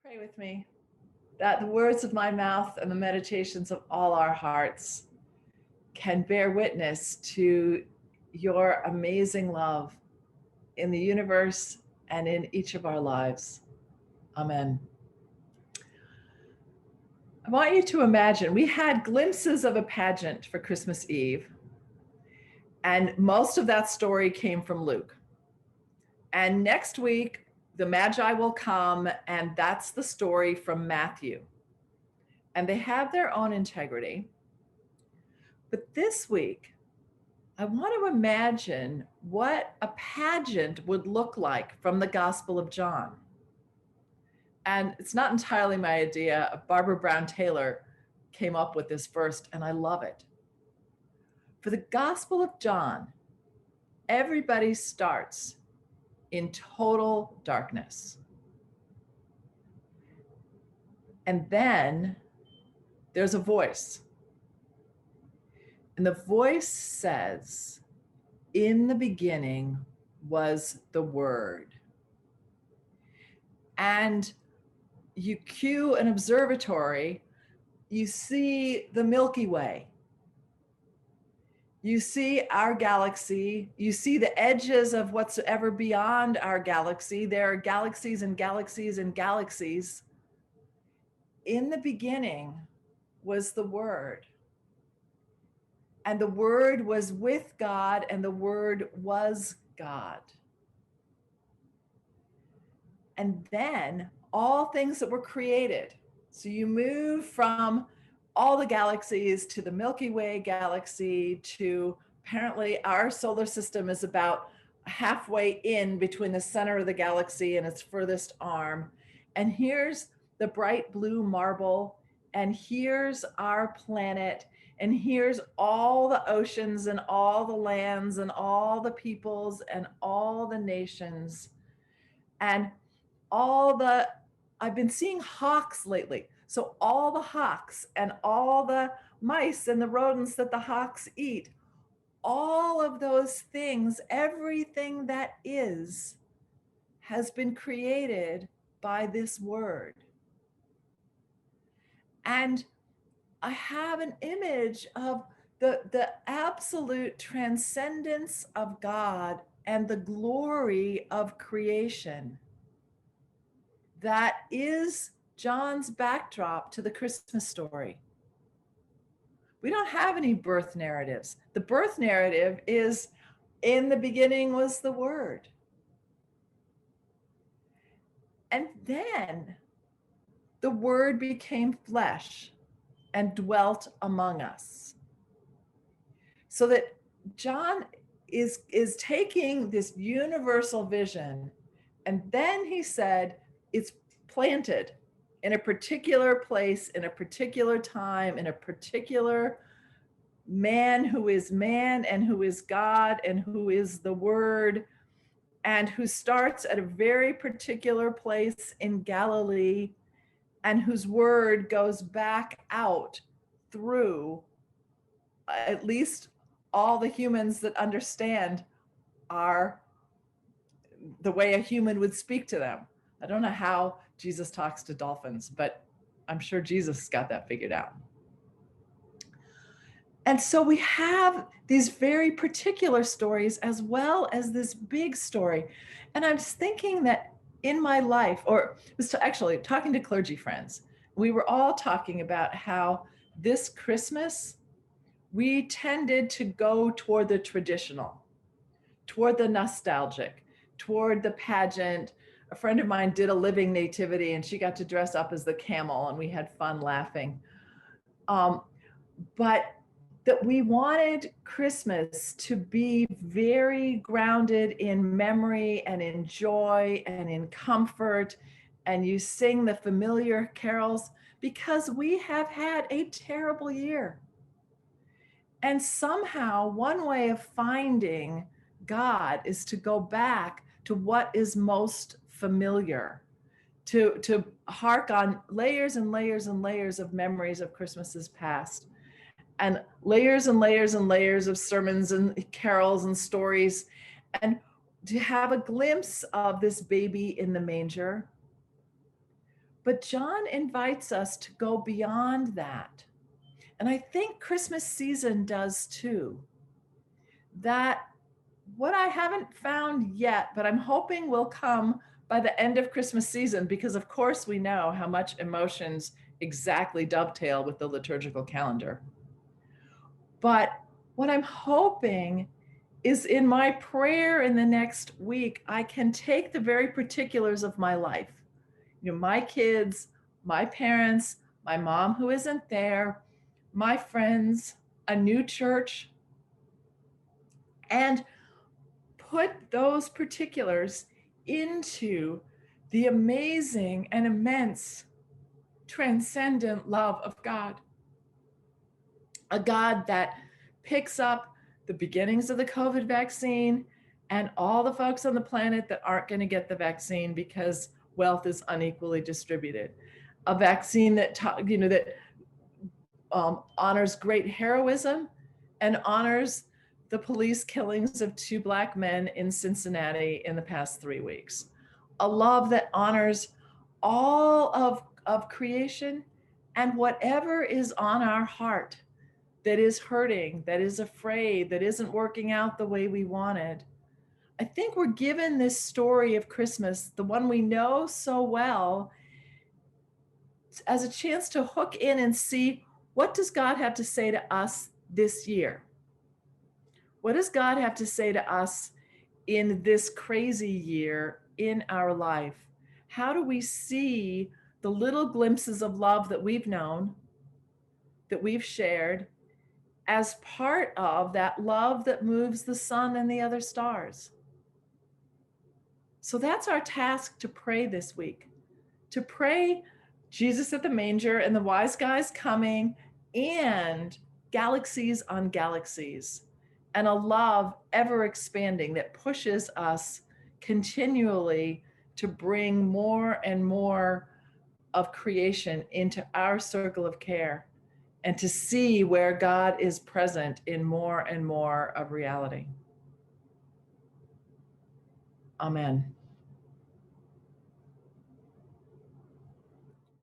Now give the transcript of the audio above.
Pray with me that the words of my mouth and the meditations of all our hearts can bear witness to your amazing love in the universe and in each of our lives. Amen. I want you to imagine we had glimpses of a pageant for Christmas Eve, and most of that story came from Luke. And next week, the Magi will come, and that's the story from Matthew. And they have their own integrity. But this week, I want to imagine what a pageant would look like from the Gospel of John. And it's not entirely my idea. Barbara Brown Taylor came up with this first, and I love it. For the Gospel of John, everybody starts in total darkness. And then there's a voice. And the voice says, "In the beginning was the Word." And you cue an observatory, you see the Milky Way. You see our galaxy, you see the edges of what's ever beyond our galaxy. There are galaxies and galaxies and galaxies. In the beginning was the Word. And the Word was with God, and the Word was God. And then all things that were created. So you move from all the galaxies to the Milky Way galaxy to apparently our solar system is about halfway in between the center of the galaxy and its furthest arm. And here's the bright blue marble, and here's our planet, and here's all the oceans and all the lands and all the peoples and all the nations and I've been seeing hawks lately. So all the hawks and all the mice and the rodents that the hawks eat, all of those things, everything that is, has been created by this Word. And I have an image of the absolute transcendence of God and the glory of creation. That is John's backdrop to the Christmas story. We don't have any birth narratives. The birth narrative is, in the beginning was the Word. And then the Word became flesh and dwelt among us. So that John is taking this universal vision, and then he said, it's planted in a particular place, in a particular time, in a particular man who is man and who is God and who is the Word, and who starts at a very particular place in Galilee, and whose Word goes back out through at least all the humans that understand are the way a human would speak to them. I don't know how Jesus talks to dolphins, but I'm sure Jesus got that figured out. And so we have these very particular stories as well as this big story. And I was thinking that in my life, or was actually talking to clergy friends, we were all talking about how this Christmas, we tended to go toward the traditional, toward the nostalgic, toward the pageant. A friend of mine did a living nativity and she got to dress up as the camel and we had fun laughing. But that we wanted Christmas to be very grounded in memory and in joy and in comfort. And you sing the familiar carols because we have had a terrible year. And somehow one way of finding God is to go back to what is most familiar, to hark on layers and layers and layers of memories of Christmases past, and layers and layers and layers of sermons and carols and stories, and to have a glimpse of this baby in the manger, But John invites us to go beyond that. And I think Christmas season does too. That what I haven't found yet, but I'm hoping will come by the end of Christmas season, because of course we know how much emotions exactly dovetail with the liturgical calendar. But what I'm hoping is in my prayer in the next week, I can take the very particulars of my life. My kids, my parents, my mom who isn't there, my friends, a new church, and put those particulars into the amazing and immense transcendent love of God. A God that picks up the beginnings of the COVID vaccine and all the folks on the planet that aren't going to get the vaccine because wealth is unequally distributed. A vaccine that honors great heroism and honors the police killings of 2 Black men in Cincinnati in the past 3 weeks. A love that honors all of creation and whatever is on our heart that is hurting, that is afraid, that isn't working out the way we wanted. I think we're given this story of Christmas, the one we know so well, as a chance to hook in and see, what does God have to say to us this year? What does God have to say to us in this crazy year in our life? How do we see the little glimpses of love that we've known, that we've shared, as part of that love that moves the sun and the other stars? So that's our task to pray this week, to pray Jesus at the manger and the wise guys coming and galaxies on galaxies, and a love ever expanding that pushes us continually to bring more and more of creation into our circle of care, and to see where God is present in more and more of reality. Amen.